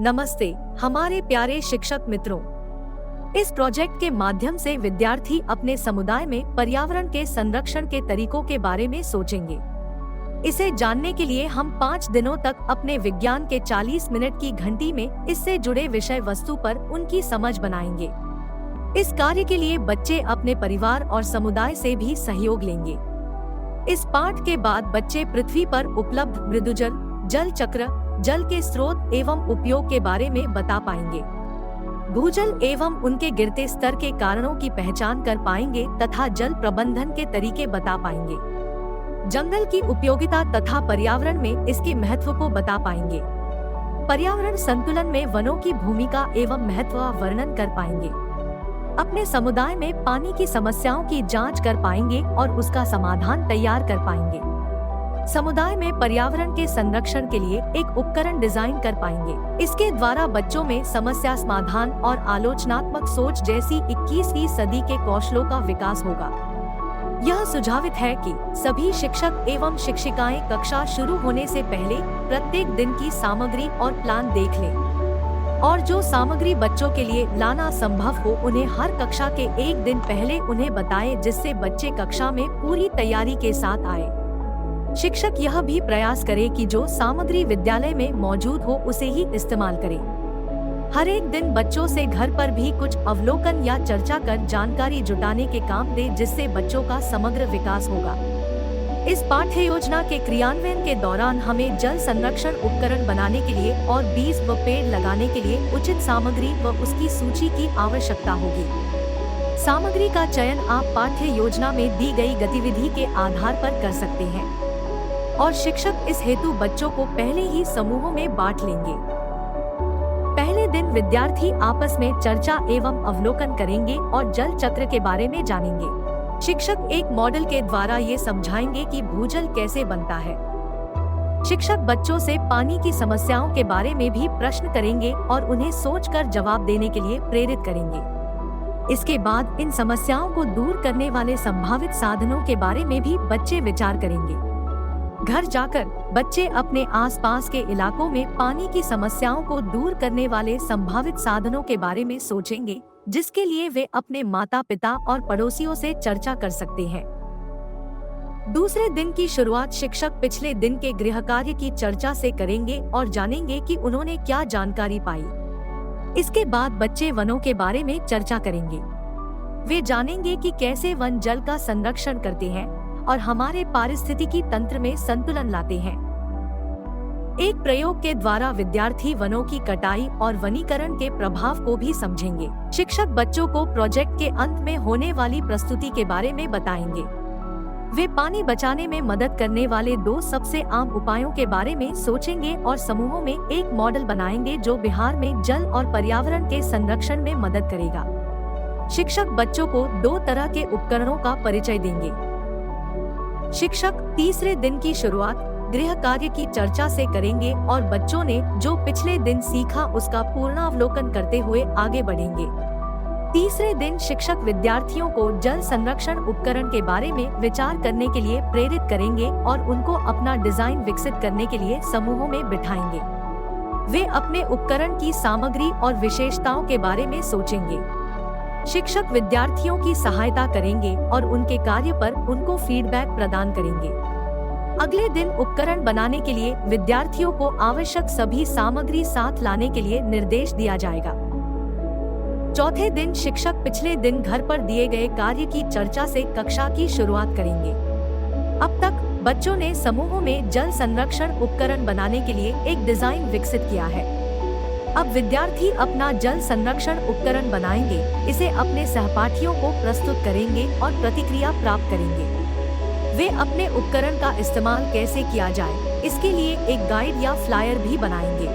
नमस्ते हमारे प्यारे शिक्षक मित्रों। इस प्रोजेक्ट के माध्यम से विद्यार्थी अपने समुदाय में पर्यावरण के संरक्षण के तरीकों के बारे में सोचेंगे। इसे जानने के लिए हम 5 दिनों तक अपने विज्ञान के 40 मिनट की घंटी में इससे जुड़े विषय वस्तु पर उनकी समझ बनाएंगे। इस कार्य के लिए बच्चे अपने परिवार और समुदाय से भी सहयोग लेंगे। इस पाठ के बाद बच्चे पृथ्वी पर उपलब्ध मृदुजल, जल चक्र, जल के स्रोत एवं उपयोग के बारे में बता पाएंगे। भूजल एवं उनके गिरते स्तर के कारणों की पहचान कर पाएंगे तथा जल प्रबंधन के तरीके बता पाएंगे। जंगल की उपयोगिता तथा पर्यावरण में इसके महत्व को बता पाएंगे। पर्यावरण संतुलन में वनों की भूमिका एवं महत्व वर्णन कर पाएंगे। अपने समुदाय में पानी की समस्याओं की जांच कर पाएंगे और उसका समाधान तैयार कर पाएंगे। समुदाय में पर्यावरण के संरक्षण के लिए एक उपकरण डिजाइन कर पाएंगे। इसके द्वारा बच्चों में समस्या समाधान और आलोचनात्मक सोच जैसी 21वीं सदी के कौशलों का विकास होगा। यह सुझावित है कि सभी शिक्षक एवं शिक्षिकाएं कक्षा शुरू होने से पहले प्रत्येक दिन की सामग्री और प्लान देख लें और जो सामग्री बच्चों के लिए लाना संभव हो उन्हें हर कक्षा के एक दिन पहले उन्हें बताएं, जिससे बच्चे कक्षा में पूरी तैयारी के साथ आए। शिक्षक यह भी प्रयास करे कि जो सामग्री विद्यालय में मौजूद हो उसे ही इस्तेमाल करें। हर एक दिन बच्चों से घर पर भी कुछ अवलोकन या चर्चा कर जानकारी जुटाने के काम दे, जिससे बच्चों का समग्र विकास होगा। इस पाठ्य योजना के क्रियान्वयन के दौरान हमें जल संरक्षण उपकरण बनाने के लिए और बीज व पेड़ लगाने के लिए उचित सामग्री व उसकी सूची की आवश्यकता होगी। सामग्री का चयन आप पाठ्य योजना में दी गई गतिविधि के आधार पर कर सकते हैं और शिक्षक इस हेतु बच्चों को पहले ही समूहों में बांट लेंगे। पहले दिन विद्यार्थी आपस में चर्चा एवं अवलोकन करेंगे और जल चक्र के बारे में जानेंगे। शिक्षक एक मॉडल के द्वारा ये समझाएंगे कि भूजल कैसे बनता है। शिक्षक बच्चों से पानी की समस्याओं के बारे में भी प्रश्न करेंगे और उन्हें सोचकर जवाब देने के लिए प्रेरित करेंगे। इसके बाद इन समस्याओं को दूर करने वाले संभावित साधनों के बारे में भी बच्चे विचार करेंगे। घर जाकर बच्चे अपने आसपास के इलाकों में पानी की समस्याओं को दूर करने वाले संभावित साधनों के बारे में सोचेंगे, जिसके लिए वे अपने माता पिता और पड़ोसियों से चर्चा कर सकते हैं। दूसरे दिन की शुरुआत शिक्षक पिछले दिन के गृह कार्य की चर्चा से करेंगे और जानेंगे कि उन्होंने क्या जानकारी पाई। इसके बाद बच्चे वनों के बारे में चर्चा करेंगे। वे जानेंगे कि कैसे वन जल का संरक्षण करते हैं और हमारे पारिस्थितिकी तंत्र में संतुलन लाते हैं। एक प्रयोग के द्वारा विद्यार्थी वनों की कटाई और वनीकरण के प्रभाव को भी समझेंगे। शिक्षक बच्चों को प्रोजेक्ट के अंत में होने वाली प्रस्तुति के बारे में बताएंगे। वे पानी बचाने में मदद करने वाले 2 सबसे आम उपायों के बारे में सोचेंगे और समूहों में एक मॉडल बनाएंगे जो बिहार में जल और पर्यावरण के संरक्षण में मदद करेगा। शिक्षक बच्चों को 2 तरह के उपकरणों का परिचय देंगे। शिक्षक तीसरे दिन की शुरुआत गृह कार्य की चर्चा से करेंगे और बच्चों ने जो पिछले दिन सीखा उसका पूर्णावलोकन करते हुए आगे बढ़ेंगे। तीसरे दिन शिक्षक विद्यार्थियों को जल संरक्षण उपकरण के बारे में विचार करने के लिए प्रेरित करेंगे और उनको अपना डिजाइन विकसित करने के लिए समूहों में बिठाएंगे। वे अपने उपकरण की सामग्री और विशेषताओं के बारे में सोचेंगे। शिक्षक विद्यार्थियों की सहायता करेंगे और उनके कार्य पर उनको फीडबैक प्रदान करेंगे। अगले दिन उपकरण बनाने के लिए विद्यार्थियों को आवश्यक सभी सामग्री साथ लाने के लिए निर्देश दिया जाएगा। चौथे दिन शिक्षक पिछले दिन घर पर दिए गए कार्य की चर्चा से कक्षा की शुरुआत करेंगे। अब तक बच्चों ने समूहों में जल संरक्षण उपकरण बनाने के लिए एक डिजाइन विकसित किया है। अब विद्यार्थी अपना जल संरक्षण उपकरण बनाएंगे, इसे अपने सहपाठियों को प्रस्तुत करेंगे और प्रतिक्रिया प्राप्त करेंगे। वे अपने उपकरण का इस्तेमाल कैसे किया जाए, इसके लिए एक गाइड या फ्लायर भी बनाएंगे।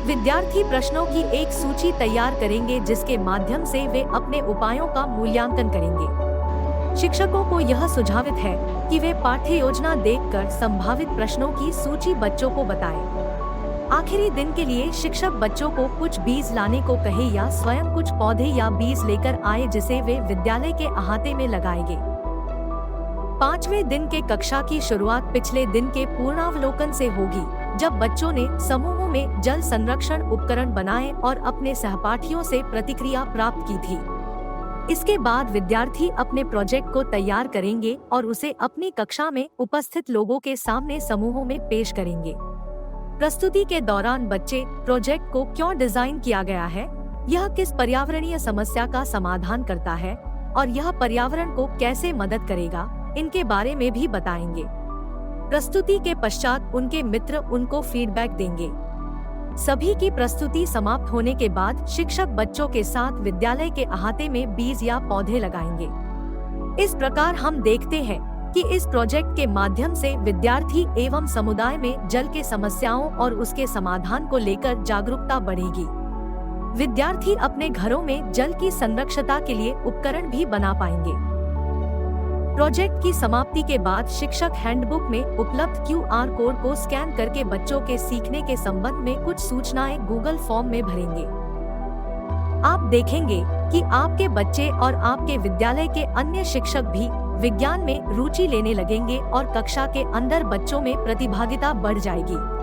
विद्यार्थी प्रश्नों की एक सूची तैयार करेंगे, जिसके माध्यम से वे अपने उपायों का मूल्यांकन करेंगे। शिक्षकों को यह सुझावित है कि वे पाठ्य योजना देखकर संभावित प्रश्नों की सूची बच्चों को बताएं। आखिरी दिन के लिए शिक्षक बच्चों को कुछ बीज लाने को कहे या स्वयं कुछ पौधे या बीज लेकर आए, जिसे वे विद्यालय के अहाते में लगाएंगे। 5वें दिन के कक्षा की शुरुआत पिछले दिन के पूर्णावलोकन से होगी। जब बच्चों ने समूहों में जल संरक्षण उपकरण बनाए और अपने सहपाठियों से प्रतिक्रिया प्राप्त की थी। इसके बाद विद्यार्थी अपने प्रोजेक्ट को तैयार करेंगे और उसे अपनी कक्षा में उपस्थित लोगों के सामने समूहों में पेश करेंगे। प्रस्तुति के दौरान बच्चे प्रोजेक्ट को क्यों डिजाइन किया गया है, यह किस पर्यावरणीय समस्या का समाधान करता है और यह पर्यावरण को कैसे मदद करेगा, इनके बारे में भी बताएंगे। प्रस्तुति के पश्चात उनके मित्र उनको फीडबैक देंगे। सभी की प्रस्तुति समाप्त होने के बाद शिक्षक बच्चों के साथ विद्यालय के अहाते में बीज या पौधे लगाएंगे। इस प्रकार हम देखते हैं कि इस प्रोजेक्ट के माध्यम से विद्यार्थी एवं समुदाय में जल के समस्याओं और उसके समाधान को लेकर जागरूकता बढ़ेगी। विद्यार्थी अपने घरों में जल की संरक्षता के लिए उपकरण भी बना पाएंगे। प्रोजेक्ट की समाप्ति के बाद शिक्षक हैंडबुक में उपलब्ध QR कोड को स्कैन करके बच्चों के सीखने के संबंध में कुछ सूचनाएं गूगल फॉर्म में भरेंगे। आप देखेंगे कि आपके बच्चे और आपके विद्यालय के अन्य शिक्षक भी विज्ञान में रुचि लेने लगेंगे और कक्षा के अंदर बच्चों में प्रतिभागिता बढ़ जाएगी।